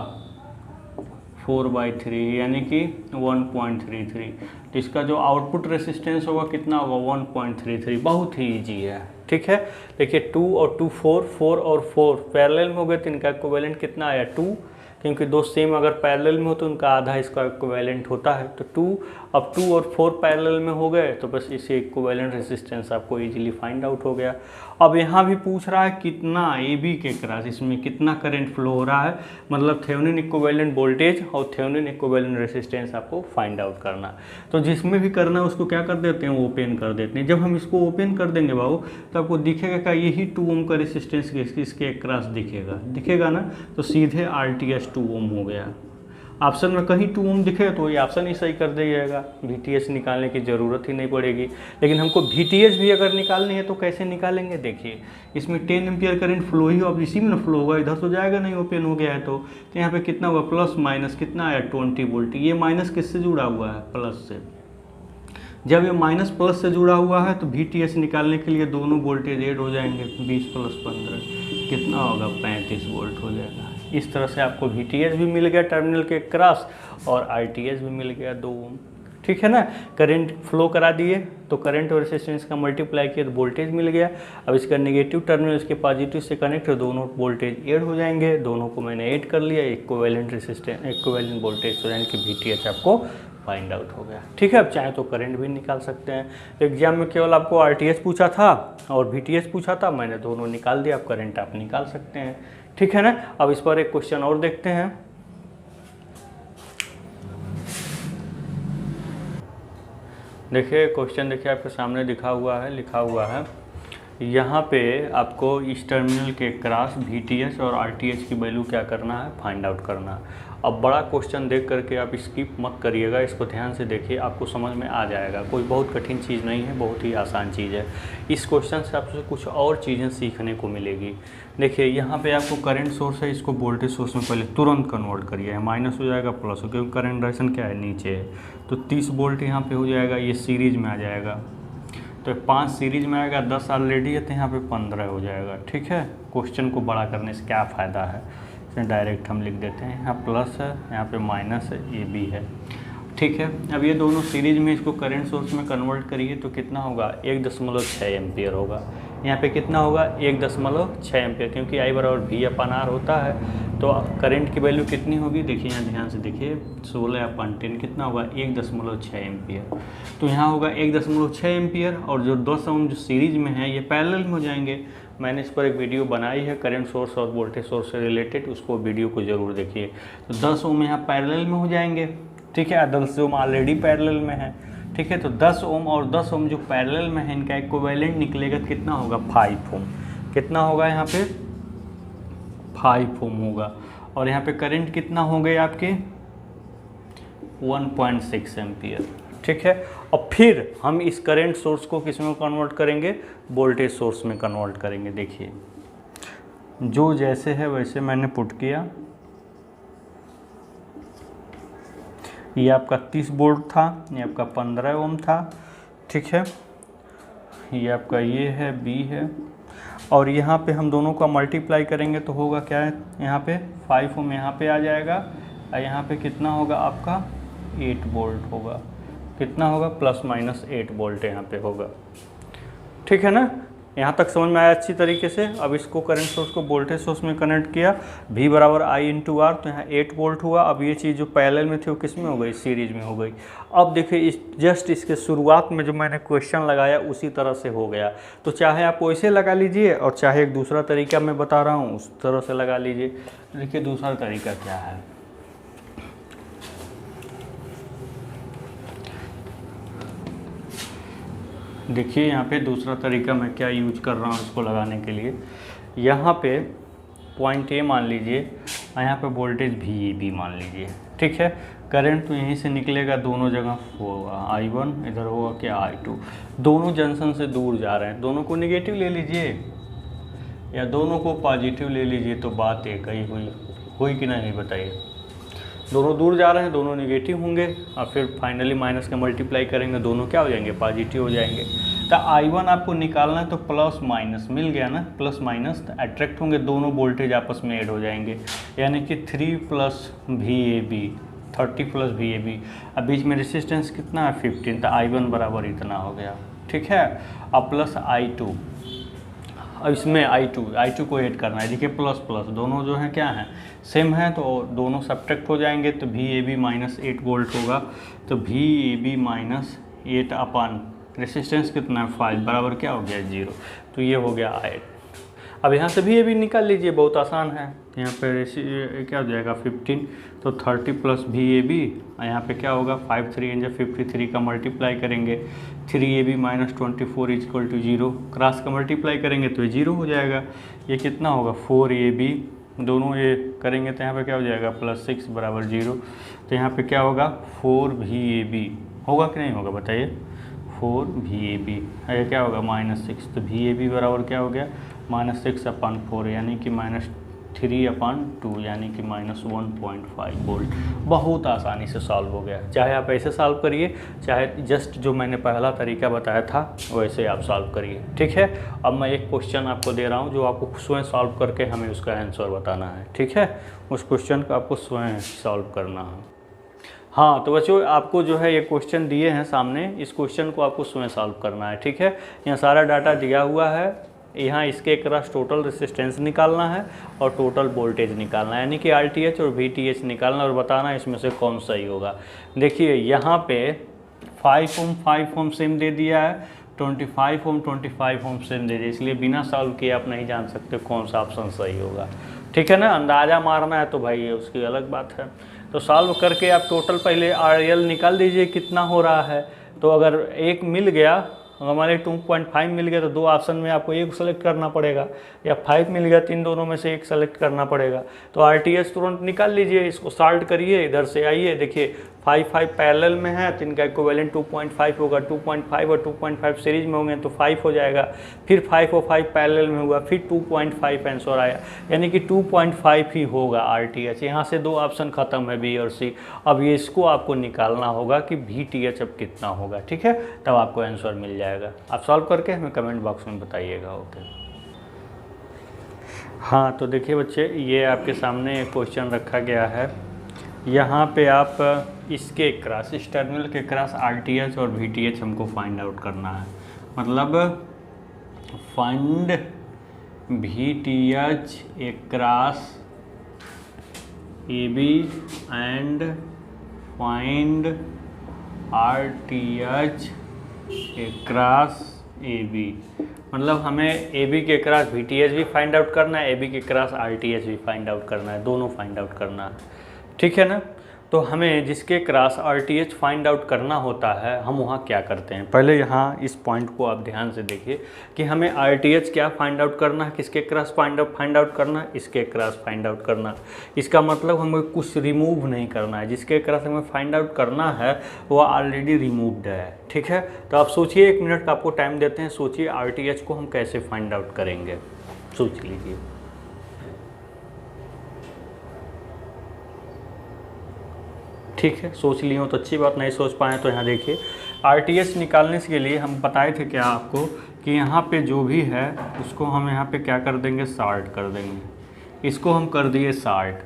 4/3, यानी कि 1.33। तो इसका जो आउटपुट रेसिस्टेंस होगा कितना होगा, 1.33। बहुत ही इजी है, ठीक है। देखिए 2 और 2 4 और 4 पैरेलल में हो गए तो इनका इक्विवेलेंट कितना आया, 2, क्योंकि 2 सेम अगर पैरेलल में हो तो उनका आधा इसका इक्विवेलेंट होता है। तो 2, अब 2 और 4 पैरेलल में हो गए तो बस इसे इक्विवेलेंट रेसिस्टेंस आपको इजीली फाइंड आउट हो गया। अब यहाँ भी पूछ रहा है कितना AB के क्रॉस इसमें कितना करंट फ्लो हो रहा है, मतलब थेवेनिन इक्विवेलेंट वोल्टेज और थेवेनिन इक्विवेलेंट रेसिस्टेंस आपको फाइंड आउट करना। तो जिसमें भी करना है उसको क्या कर देते हैं, ओपन कर देते हैं। जब हम इसको ओपन कर देंगे बाबू तो आपको दिखेगा क्या, यही 2 ओम का रेसिस्टेंस इसके क्रॉस दिखेगा ना। तो सीधे RTH 2 ओम हो गया। ऑप्शन में कहीं 2 ओम दिखे तो ये ऑप्शन ही सही कर दिएगा, VTH निकालने की ज़रूरत ही नहीं पड़ेगी। लेकिन हमको VTH भी अगर निकालनी है तो कैसे निकालेंगे, देखिए इसमें 10 एम्पियर करंट फ्लो ही, अब इसी में फ्लो होगा, इधर तो जाएगा नहीं, ओपन हो गया है। तो यहाँ पे कितना हुआ, प्लस माइनस कितना आया, 20 वोल्ट। ये माइनस किससे जुड़ा हुआ है, प्लस से। जब ये माइनस प्लस से जुड़ा हुआ है तो VTH निकालने के लिए दोनों वोल्टेज ऐड हो जाएंगे, 20 + 15 कितना होगा, 35 वोल्ट हो जाएगा। इस तरह से आपको VTH भी मिल गया टर्मिनल के क्रॉस और RTH भी मिल गया 2 ओम, ठीक है ना। करंट फ्लो करा दिए तो करंट और रेसिस्टेंस का मल्टीप्लाई किया तो वोल्टेज मिल गया। अब इसका नेगेटिव टर्मिनल इसके पॉजिटिव से कनेक्ट तो दोनों वोल्टेज ऐड हो जाएंगे। दोनों को मैंने ऐड कर लिया, इक्विवेलेंट रेसिस्टेंस इक्विवेलेंट वोल्टेज, तो यानी कि VTH आपको फाइंड आउट हो गया, ठीक है। अब चाहे तो करंट भी निकाल सकते हैं। एग्जाम में केवल आपको RTH पूछा था और VTH पूछा था, मैंने दोनों निकाल दिया। अब करंट आप निकाल सकते हैं, ठीक है ना। अब इस पर एक क्वेश्चन और देखते हैं। देखिए क्वेश्चन देखिए आपके सामने लिखा हुआ है यहाँ पे आपको इस टर्मिनल के क्रॉस VTH और RTH की वैल्यू क्या करना है, फाइंड आउट करना है। अब बड़ा क्वेश्चन देख करके आप स्किप मत करिएगा, इसको ध्यान से देखिए, आपको समझ में आ जाएगा। कोई बहुत कठिन चीज़ नहीं है, बहुत ही आसान चीज़ है। इस क्वेश्चन से आपसे कुछ और चीज़ें सीखने को मिलेगी। देखिए यहाँ पे आपको करंट सोर्स है, इसको वोल्टेज सोर्स में पहले तुरंत कन्वर्ट करिए, माइनस हो जाएगा प्लस हो, क्योंकि करंट डायरेक्शन क्या है, नीचे है। तो 30 वोल्ट यहाँ पे हो जाएगा, ये सीरीज में आ जाएगा। तो 5 सीरीज में आएगा, 10 ऑलरेडी है तो यहाँ पे 15 हो जाएगा। ठीक है, क्वेश्चन को बड़ा करने से क्या फ़ायदा है, इसमें डायरेक्ट हम लिख देते हैं, यहाँ प्लस है, यहाँ पे माइनस है, ये भी है। ठीक है, अब ये दोनों सीरीज में इसको करंट सोर्स में कन्वर्ट करिए तो कितना होगा, 1.6 एम्पियर होगा। यहाँ पे कितना होगा, 1.6 एम्पियर, क्योंकि I बराबर V/R होता है। तो करंट की वैल्यू कितनी होगी, देखिए यहाँ ध्यान से देखिए, 16/10 कितना होगा, 1.6 एम्पियर। तो यहाँ होगा 1.6 एम्पियर, और जो 10 ओम जो सीरीज में है ये पैरेलल में हो जाएंगे। मैंने इस पर एक वीडियो बनाई है करंट सोर्स और वोल्टेज सोर्स से रिलेटेड, उसको वीडियो को ज़रूर देखिए। तो 10 ओम यहाँ पैरेलल में हो जाएंगे। ठीक है, 10 ओम ऑलरेडी पैरेलल में है। ठीक है, तो 10 ओम और 10 ओम जो पैरेलल में है, इनका इक्विवेलेंट निकलेगा कितना होगा, 5 ओम। कितना होगा यहाँ पे, 5 ओम होगा। और यहाँ पे करंट कितना हो गए आपके, 1.6 एम्पियर। ठीक है, और फिर हम इस करंट सोर्स को किस में कन्वर्ट करेंगे, वोल्टेज सोर्स में कन्वर्ट करेंगे। देखिए जो जैसे है वैसे मैंने पुट किया। ये आपका 30 वोल्ट था, ये आपका 15 ओम था। ठीक है, ये आपका ये है बी है, और यहाँ पे हम दोनों का मल्टीप्लाई करेंगे तो होगा क्या है, यहाँ पे 5 ओम यहाँ पे आ जाएगा, और यहाँ पे कितना होगा आपका 8 वोल्ट होगा। कितना होगा, ±8 वोल्ट यहाँ पे होगा। ठीक है ना, यहाँ तक समझ में आया अच्छी तरीके से। अब इसको करंट सोर्स को वोल्टेज सोर्स में कनेक्ट किया, V बराबर I/R, तो यहाँ 8 वोल्ट हुआ। अब ये चीज़ जो पैरेलल में थी वो किस में हो गई, सीरीज में हो गई। अब देखिए इस जस्ट इसके शुरुआत में जो मैंने क्वेश्चन लगाया उसी तरह से हो गया। तो चाहे आप वैसे लगा लीजिए, और चाहे एक दूसरा तरीका मैं बता रहा हूँ उस तरह से लगा लीजिए। देखिए दूसरा तरीका क्या है, देखिए यहाँ पे दूसरा तरीका मैं क्या यूज कर रहा हूँ इसको लगाने के लिए। यहाँ पे पॉइंट A मान लीजिए, और यहाँ पे वोल्टेज VAB मान लीजिए। ठीक है, करंट तो यहीं से निकलेगा, दोनों जगह होगा I1, इधर होगा क्या I2। दोनों जंक्शन से दूर जा रहे हैं, दोनों को नेगेटिव ले लीजिए या दोनों को पॉजिटिव ले लीजिए, तो बात एक ही हुई कि नहीं बताइए। दोनों दूर जा रहे हैं, दोनों नेगेटिव होंगे, और फिर फाइनली माइनस का मल्टीप्लाई करेंगे, दोनों क्या हो जाएंगे, पॉजिटिव हो जाएंगे। तो I1 आपको निकालना है तो प्लस माइनस मिल गया ना, प्लस माइनस तो अट्रैक्ट होंगे, दोनों वोल्टेज आपस में ऐड हो जाएंगे, यानी कि 3 + VAB, 30 + VAB। अब बीच में रेसिस्टेंस कितना है, 15, तो I1 बराबर इतना हो गया। ठीक है, अब प्लस I2, अब इसमें I2 को ऐड करना है। देखिए प्लस प्लस दोनों जो हैं क्या हैं, सेम है, तो दोनों सब्ट्रैक्ट हो जाएंगे, तो VAB -8 वोल्ट होगा। तो VAB -8 अपन रेसिस्टेंस कितना है, 5 बराबर क्या हो गया, 0। तो ये हो गया 8। अब यहाँ से VAB निकाल लीजिए, बहुत आसान है। यहाँ पे क्या हो जाएगा, 15, तो 30 + VAB, और यहाँ पे क्या होगा, 5 3 53 का मल्टीप्लाई करेंगे, 3AB - 24 = 0, क्रॉस का मल्टीप्लाई करेंगे तो ये 0 हो जाएगा। ये कितना होगा, 4AB, दोनों ये करेंगे तो यहाँ पे क्या हो जाएगा, +6 बराबर 0। तो यहाँ पे क्या होगा, 4 VAB होगा कि नहीं होगा बताइए, 4 VAB, ये क्या होगा, -6। तो VAB बराबर क्या हो गया, -6/4, यानी कि -3/2, यानी कि -1.5 वोल्ट। बहुत आसानी से सॉल्व हो गया। चाहे आप ऐसे सॉल्व करिए, चाहे जस्ट जो मैंने पहला तरीका बताया था वैसे आप सॉल्व करिए। ठीक है, अब मैं एक क्वेश्चन आपको दे रहा हूँ जो आपको स्वयं सॉल्व करके हमें उसका आंसर बताना है। ठीक है, उस क्वेश्चन को आपको स्वयं सॉल्व करना है। हाँ, तो बच्चों आपको जो है ये क्वेश्चन दिए हैं सामने, इस क्वेश्चन को आपको स्वयं सॉल्व करना है। ठीक है, यहाँ सारा डाटा दिया हुआ है, यहाँ इसके अक्रॉस टोटल रेसिस्टेंस निकालना है और टोटल वोल्टेज निकालना है, यानी कि RTH और VTH निकालना और बताना है इसमें से कौन सही होगा। देखिए यहाँ पे 5 ओम सेम दे दिया है, 25 ओम सेम दे दिया, इसलिए बिना सॉल्व किए आप नहीं जान सकते कौन सा ऑप्शन सही होगा। ठीक है ना, अंदाज़ा मारना है तो भाई उसकी अलग बात है। तो सॉल्व करके आप टोटल पहले RL निकाल दीजिए कितना हो रहा है। तो अगर 1 मिल गया, हमारे 2.5 मिल गया, तो 2 ऑप्शन में आपको 1 सेलेक्ट करना पड़ेगा, या 5 मिल गया, 3 दोनों में से 1 सेलेक्ट करना पड़ेगा। तो RTH तुरंत निकाल लीजिए, इसको सॉल्व करिए, इधर से आइए, देखिए 5 पैरेलल में है तो इनका इक्विवेलेंट 2.5 होगा, 2.5 और 2.5 सीरीज में होंगे तो 5 हो जाएगा, फिर 5 और 5 पैरेलल में हुआ, फिर 2.5 आंसर आया, यानी कि 2.5 ही होगा RTH। यहाँ से 2 ऑप्शन खत्म है, B और C। अब ये इसको आपको निकालना होगा कि VTH अब कितना होगा, ठीक है, तब आपको आंसर मिल जाएगा। आप सॉल्व करके हमें कमेंट बॉक्स में बताइएगा। ओके, हाँ तो देखिए बच्चे, ये आपके सामने क्वेश्चन रखा गया है। यहाँ पे आप इसके क्रॉस, इस टर्मिनल के क्रॉस RTH और VTH हमको फाइंड आउट करना है। मतलब find VTH cross AB and find RTH cross AB। मतलब हमें AB के क्रॉस VTH भी फाइंड आउट करना है, AB के क्रॉस RTH भी फाइंड आउट करना है, दोनों फाइंड आउट करना है, ठीक है ना। तो हमें जिसके क्रॉस RTH फाइंड आउट करना होता है, हम वहाँ क्या करते हैं, पहले यहाँ इस पॉइंट को आप ध्यान से देखिए कि हमें RTH क्या फाइंड आउट करना है, किसके क्रॉस फाइंड आउट करना है, इसके क्रॉस फाइंड आउट करना है। इसका मतलब हमें कुछ रिमूव नहीं करना है, जिसके क्रॉस हमें फाइंड आउट करना है वो ऑलरेडी रिमूव्ड है, ठीक है। तो आप सोचिए, 1 मिनट का आपको टाइम देते हैं, सोचिए RTH को हम कैसे फाइंड आउट करेंगे, सोच लीजिए। ठीक है, सोच लिए हो तो अच्छी बात, नहीं सोच पाए तो यहाँ देखिए, RTH निकालने के लिए हम बताए थे क्या आपको कि यहाँ पे जो भी है उसको हम यहाँ पे क्या कर देंगे, शार्ट कर देंगे। इसको हम कर दिए शार्ट।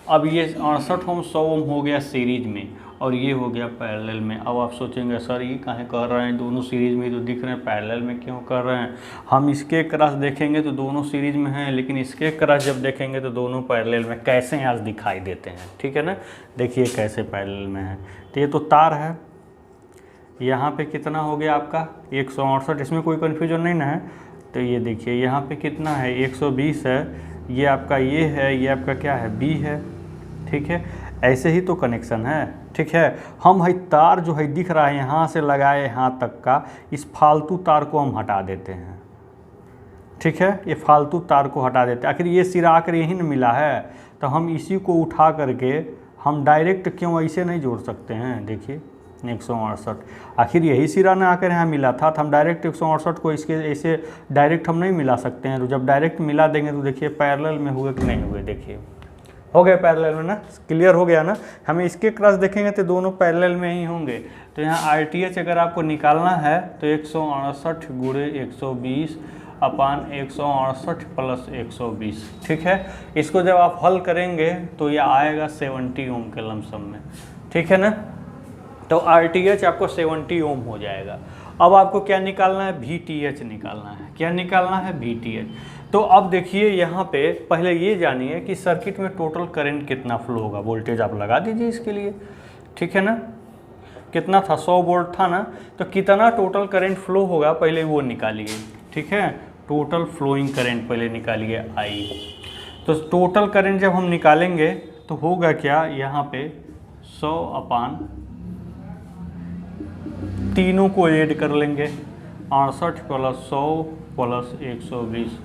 अब ये 68 ओम 100 ओम हो गया सीरीज में और ये हो गया पैरेलल में। अब आप सोचेंगे सर ये काहे कर रहे हैं, दोनों सीरीज में तो दिख रहे हैं, पैरेलल में क्यों कर रहे हैं। हम इसके क्रॉस देखेंगे तो दोनों सीरीज में हैं, लेकिन इसके क्रॉस जब देखेंगे तो दोनों पैरेलल में कैसे आज दिखाई देते हैं, ठीक है ना। देखिए कैसे पैरेलल में है, तो ये तो तार है, यहाँ पे कितना हो गया आपका 168, इसमें कोई कन्फ्यूजन नहीं ना है। तो ये देखिए यहाँ पे कितना है 120 है, ये आपका ये है, ये आपका क्या है B है, ठीक है। ऐसे ही तो कनेक्शन है, ठीक है। हम है तार जो है दिख रहा है यहाँ से लगाए यहाँ तक का, इस फालतू तार को हम हटा देते हैं, ठीक है। ये फालतू तार को हटा देते हैं। आखिर ये सिरा आकर यही न मिला है, तो हम इसी को उठा करके हम डायरेक्ट क्यों ऐसे नहीं जोड़ सकते हैं। देखिए 168, आखिर यही सिरा ना आकर यहाँ मिला था, तो हम डायरेक्ट 168 को इसके ऐसे डायरेक्ट हम नहीं मिला सकते हैं। तो जब डायरेक्ट मिला देंगे तो देखिए पैरेलल में हुए कि नहीं हुए, देखिए हो गए पैरेलल में ना, क्लियर हो गया ना। हमें इसके क्रॉस देखेंगे तो दोनों पैरेलल में ही होंगे। तो यहाँ RTH अगर आपको निकालना है तो 168 गुणे 120 अपान 168 प्लस 120, ठीक है। इसको जब आप हल करेंगे तो ये आएगा 70 ओम के लमसम में, ठीक है ना। तो RTH आपको 70 ओम हो जाएगा। अब आपको क्या निकालना है, VTH निकालना है। क्या निकालना है, VTH। तो अब देखिए यहाँ पे पहले ये जानिए कि सर्किट में टोटल करंट कितना फ्लो होगा। वोल्टेज आप लगा दीजिए इसके लिए, ठीक है ना। कितना था, 100 वोल्ट था ना, तो कितना टोटल करंट फ्लो होगा पहले वो निकालिए, ठीक है। टोटल फ्लोइंग करंट पहले निकालिए I। तो टोटल करंट जब हम निकालेंगे तो होगा क्या, यहाँ पे 100 अपान तीनों को ऐड कर लेंगे, 68 प्लस 100 प्लस 120।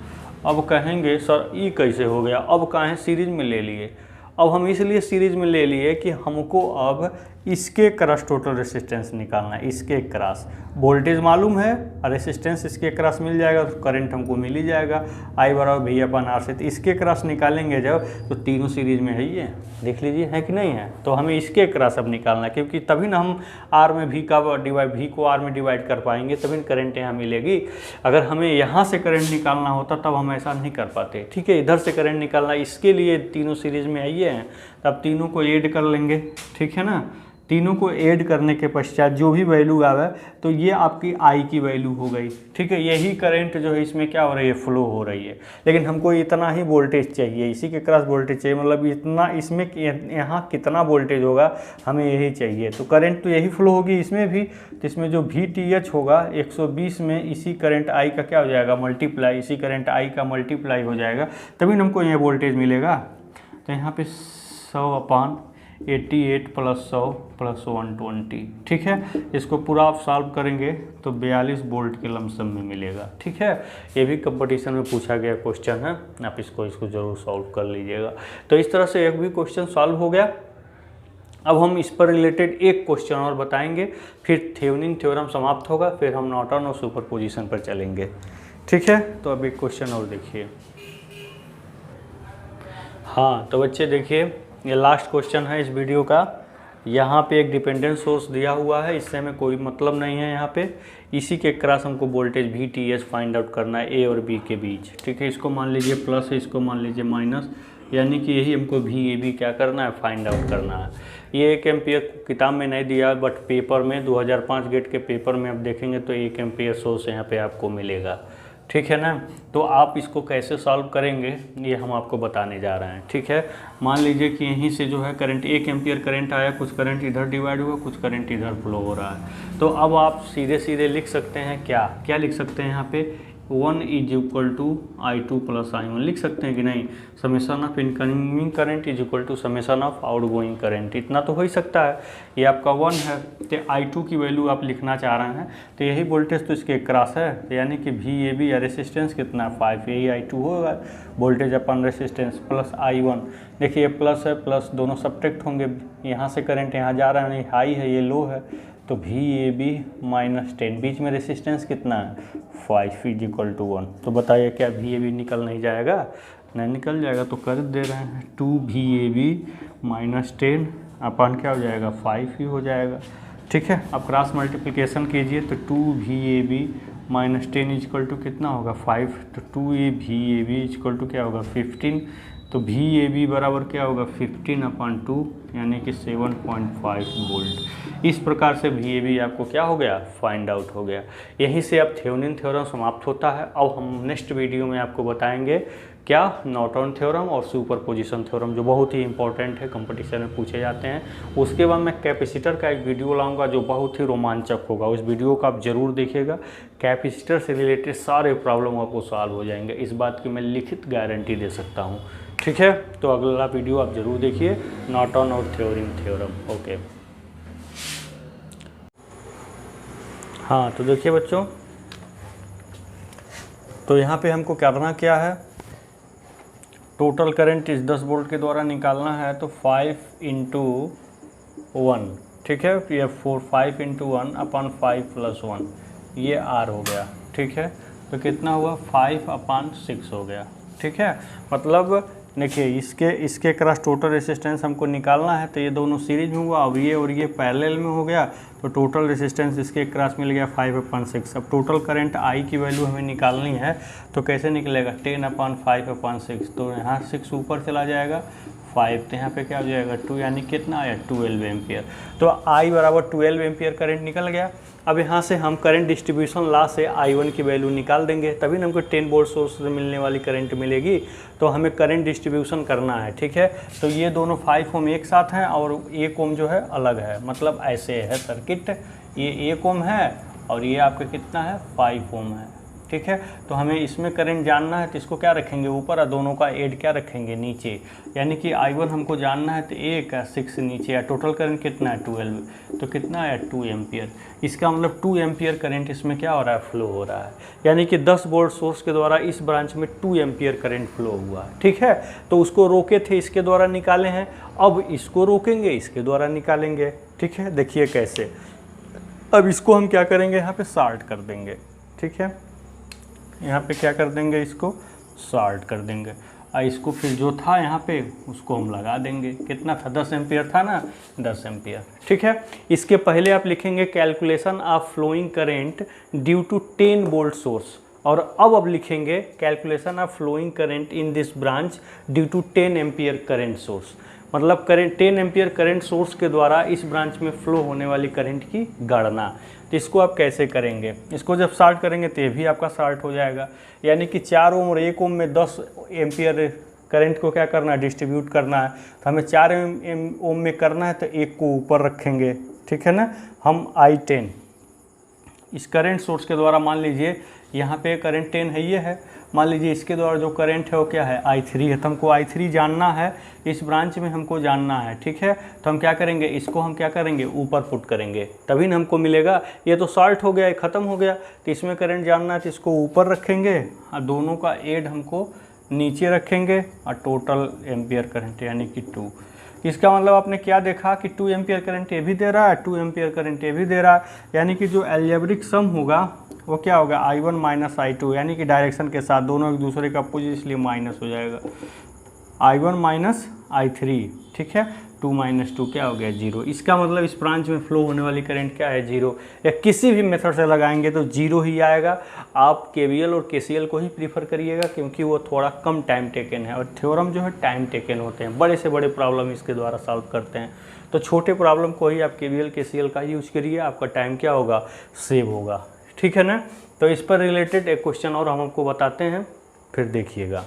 अब कहेंगे सर ये कैसे हो गया, अब काहे सीरीज में ले लिए। अब हम इसलिए सीरीज में ले लिए कि हमको अब इसके क्रॉस टोटल रेसिस्टेंस निकालना है। इसके क्रॉस वोल्टेज मालूम है और रेसिस्टेंस इसके क्रॉस मिल जाएगा तो करंट हमको मिल ही जाएगा, I बराबर V/R से। तो इसके क्रॉस निकालेंगे जब तो तीनों सीरीज में है, ये देख लीजिए है कि नहीं है। तो हमें इसके क्रॉस अब निकालना है, क्योंकि तभी ना हम R में V का डिवाइड, V को R में डिवाइड कर पाएंगे, तभी करंट यहाँ मिलेगी। अगर हमें यहाँ से करंट निकालना होता तब हम ऐसा नहीं कर पाते, ठीक है। इधर से करंट निकालना, इसके लिए तीनों सीरीज में आइए हैं, तब तीनों को ऐड कर लेंगे, ठीक है ना। तीनों को ऐड करने के पश्चात जो भी वैल्यू आवे तो ये आपकी I की वैल्यू हो गई, ठीक है। यही करंट जो है इसमें क्या हो रही है, फ्लो हो रही है। लेकिन हमको इतना ही वोल्टेज चाहिए, इसी के क्रॉस वोल्टेज चाहिए, मतलब इतना, इसमें यहाँ कितना वोल्टेज होगा हमें यही चाहिए। तो करंट तो यही फ्लो होगी इसमें भी, तो इसमें जो VTH होगा 120 में इसी करंट I का क्या हो जाएगा, मल्टीप्लाई, इसी करंट I का मल्टीप्लाई हो जाएगा, तभी हमको यहाँ वोल्टेज मिलेगा। तो यहाँ पे 100 अपान 88 प्लस 100 प्लस 120, ठीक है। इसको पूरा आप सॉल्व करेंगे तो 42 वोल्ट के लमसम में मिलेगा, ठीक है। ये भी कंपटीशन में पूछा गया क्वेश्चन है, आप इसको ज़रूर सॉल्व कर लीजिएगा। तो इस तरह से एक भी क्वेश्चन सॉल्व हो गया। अब हम इस पर रिलेटेड एक क्वेश्चन और बताएंगे, फिर थेवेनिन थ्योरम समाप्त होगा, फिर हम नॉर्टन और सुपरपोजिशन पर चलेंगे। ठीक है, तो अब एक क्वेश्चन और देखिए। हाँ तो बच्चे देखिए, ये लास्ट क्वेश्चन है इस वीडियो का। यहाँ पे एक डिपेंडेंट सोर्स दिया हुआ है, इससे हमें कोई मतलब नहीं है यहाँ पे। इसी के क्रॉस हमको वोल्टेज VTH फाइंड आउट करना है A और B के बीच। ठीक है, इसको मान लीजिए प्लस है, इसको मान लीजिए माइनस, यानी कि यही हमको VAB क्या करना है, फाइंड आउट करना है। ये 1 एम्पियर किताब में नहीं दिया, बट पेपर में 2005 गेट के पेपर में आप देखेंगे तो 1 एम्पियर सोर्स यहाँ पे आपको मिलेगा। ठीक है ना, तो आप इसको कैसे सॉल्व करेंगे ये हम आपको बताने जा रहे हैं। ठीक है, मान लीजिए कि यहीं से जो है करंट 1 एम्पियर करंट आया, कुछ करंट इधर डिवाइड हुआ, कुछ करंट इधर फ्लो हो रहा है। तो अब आप सीधे सीधे लिख सकते हैं, क्या लिख सकते हैं यहाँ पे, 1 is equal to I2 plus I1 लिख सकते हैं कि नहीं। Summation of incoming current is equal to summation of outgoing current, इतना तो हो ही सकता है। ये आपका 1 है, तो I2 की वैल्यू आप लिखना चाह रहे हैं, तो यही वोल्टेज तो इसके क्रॉस है, तो यानी कि VAB या रेसिस्टेंस कितना है 5, यही I2 होगा, वोल्टेज अपन रेसिस्टेंस, प्लस I1। देखिए प्लस है प्लस दोनों सब्ट्रैक्ट होंगे, यहाँ से करंट यहाँ जा रहा है, नहीं हाई है ये लो है, तो VAB माइनस 10, बीच में रेसिस्टेंस कितना है 5 इज इक्वल टू 1। तो बताइए क्या VAB निकल नहीं जाएगा, नहीं निकल जाएगा, तो कर दे रहे हैं 2 VAB माइनस 10 अपन क्या हो जाएगा 5 ही हो जाएगा। ठीक है, अब क्रॉस मल्टीप्लिकेशन कीजिए तो 2 VAB minus 10 is equal to कितना होगा 5, तो 2 VAB इज इक्वल टू क्या होगा 15, तो VAB बराबर क्या होगा 15/2 यानी कि 7.5 वोल्ट। इस प्रकार से VAB आपको क्या हो गया, फाइंड आउट हो गया। यहीं से अब थेवेनिन थ्योरम समाप्त होता है। अब हम नेक्स्ट वीडियो में आपको बताएंगे क्या, नॉर्टन थ्योरम और सुपरपोजिशन थ्योरम, जो बहुत ही इंपॉर्टेंट है, कंपटीशन में पूछे जाते हैं। उसके बाद मैं कैपेसिटर का एक वीडियो लाऊंगा जो बहुत ही रोमांचक होगा, उस वीडियो को आप ज़रूर देखिएगा। कैपेसिटर से रिलेटेड सारे प्रॉब्लम आपको सॉल्व हो जाएंगे, इस बात की मैं लिखित गारंटी दे सकता हूँ। ठीक है, तो अगला वीडियो आप ज़रूर देखिए, नॉर्टन और थ्योरम। ओके, हाँ तो देखिए बच्चों, तो यहाँ पे हमको करना क्या है, टोटल करंट इस 10 वोल्ट के द्वारा निकालना है, तो 5 × 1, ठीक है, ये 5 × 1/5 + 1, ये R हो गया। ठीक है, तो कितना हुआ 5/6 हो गया। ठीक है, मतलब देखिए इसके क्रॉस टोटल रेसिस्टेंस हमको निकालना है, तो ये दोनों सीरीज में हुआ, अब ये और ये पैरेलल में हो गया, तो टोटल रेसिस्टेंस इसके क्रॉस मिल गया 5/6। अब टोटल करंट I की वैल्यू हमें निकालनी है, तो कैसे निकलेगा 10/5/6, तो यहाँ 6 ऊपर चला जाएगा, 5 तो यहाँ पे क्या हो जाएगा 2, यानी कितना आया 12 एम्पियर। तो I बराबर 12 एम्पियर करंट निकल गया। अब यहाँ से हम करंट डिस्ट्रीब्यूशन लॉ से I1 की वैल्यू निकाल देंगे, तभी ना हमको 10 वोल्ट सोर्स से मिलने वाली करंट मिलेगी। तो हमें करंट डिस्ट्रीब्यूशन करना है। ठीक है, तो ये दोनों 5 ओम एक साथ हैं और 1 ओम जो है अलग है, मतलब ऐसे है सर्किट, ये 1 ओम है और ये आपका कितना है 5 ओम है। ठीक है, तो हमें इसमें करंट जानना है, तो इसको क्या रखेंगे ऊपर और दोनों का ऐड क्या रखेंगे नीचे, यानी कि I1 हमको जानना है, तो 1 है 6 नीचे है, टोटल करंट कितना है 12, तो कितना है 2 एम्पियर। इसका मतलब 2 एम्पियर करंट इसमें क्या हो रहा है, फ्लो हो रहा है, यानी कि 10 वोल्ट सोर्स के द्वारा इस ब्रांच में 2 एम्पियर करंट फ्लो हुआ है। ठीक है, तो उसको रोके थे, इसके द्वारा निकाले हैं, अब इसको रोकेंगे, इसके द्वारा निकालेंगे। ठीक है, देखिए कैसे, अब इसको हम क्या करेंगे, यहाँ पे शॉर्ट कर देंगे। ठीक है, यहाँ पे क्या कर देंगे, इसको शॉर्ट कर देंगे, और इसको फिर जो था यहाँ पे उसको हम लगा देंगे। कितना था 10 एम्पियर था ना, 10 एम्पियर। ठीक है, इसके पहले आप लिखेंगे calculation of flowing current due to 10 volt source, और अब लिखेंगे calculation of flowing current in this branch due to 10 ampere current source, मतलब करंट 10 एम्पियर करंट सोर्स के द्वारा इस ब्रांच में फ्लो होने वाली करंट की गणना। तो इसको आप कैसे करेंगे, इसको जब शॉर्ट करेंगे तो ये भी आपका शॉर्ट हो जाएगा, यानी कि 4 ओम और 1 ओम में 10 एम्पियर करंट को क्या करना है, डिस्ट्रीब्यूट करना है। तो हमें 4 ओम में करना है, तो 1 को ऊपर रखेंगे। ठीक है ना, हम I10 इस करंट सोर्स के द्वारा, मान लीजिए यहाँ पे करंट 10 है, ये है, मान लीजिए इसके द्वारा जो करंट है वो क्या है I3 है, तो हमको I3 जानना है, इस ब्रांच में हमको जानना है। ठीक है, तो हम क्या करेंगे, इसको हम क्या करेंगे ऊपर पुट करेंगे, तभी ना हमको मिलेगा। ये तो शॉर्ट हो गया, ये ख़त्म हो गया, तो इसमें करंट जानना है, तो इसको ऊपर रखेंगे और दोनों का ऐड हमको नीचे रखेंगे, और टोटल एम्पियर करंट यानी कि 2। इसका मतलब आपने क्या देखा कि 2 एम्पियर करंट ये भी दे रहा है, 2 एम्पियर करंट ये भी दे रहा है, यानी कि जो एल्जेब्रिक सम होगा वो क्या होगा I1 माइनस I2, यानी कि डायरेक्शन के साथ दोनों एक दूसरे का अपोजिट, इसलिए माइनस हो जाएगा I1 माइनस I3, ठीक है। 2 माइनस 2 क्या हो गया 0। इसका मतलब इस ब्रांच में फ्लो होने वाली करंट क्या है 0, या किसी भी मेथड से लगाएंगे तो 0 ही आएगा। आप KVL और KCL को ही प्रीफर करिएगा क्योंकि वो थोड़ा कम टाइम टेकन है, और थ्योरम जो है टाइम टेकन होते हैं, बड़े से बड़े प्रॉब्लम इसके द्वारा सॉल्व करते हैं। तो छोटे प्रॉब्लम को ही आप KVL KCL का यूज़ करिए, आपका टाइम क्या होगा सेव होगा, ठीक है ना। तो इस पर रिलेटेड एक क्वेश्चन और हम आपको बताते हैं, फिर देखिएगा।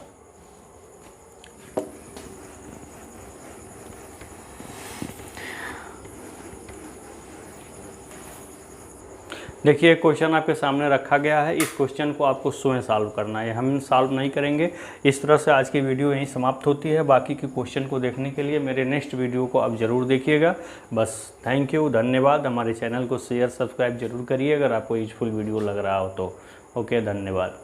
देखिए क्वेश्चन आपके सामने रखा गया है, इस क्वेश्चन को आपको स्वयं सॉल्व करना है, हम सॉल्व नहीं करेंगे। इस तरह से आज की वीडियो यहीं समाप्त होती है। बाकी के क्वेश्चन को देखने के लिए मेरे नेक्स्ट वीडियो को आप ज़रूर देखिएगा। बस थैंक यू, धन्यवाद। हमारे चैनल को शेयर सब्सक्राइब जरूर करिए अगर आपको यूजफुल वीडियो लग रहा हो तो। ओके, धन्यवाद।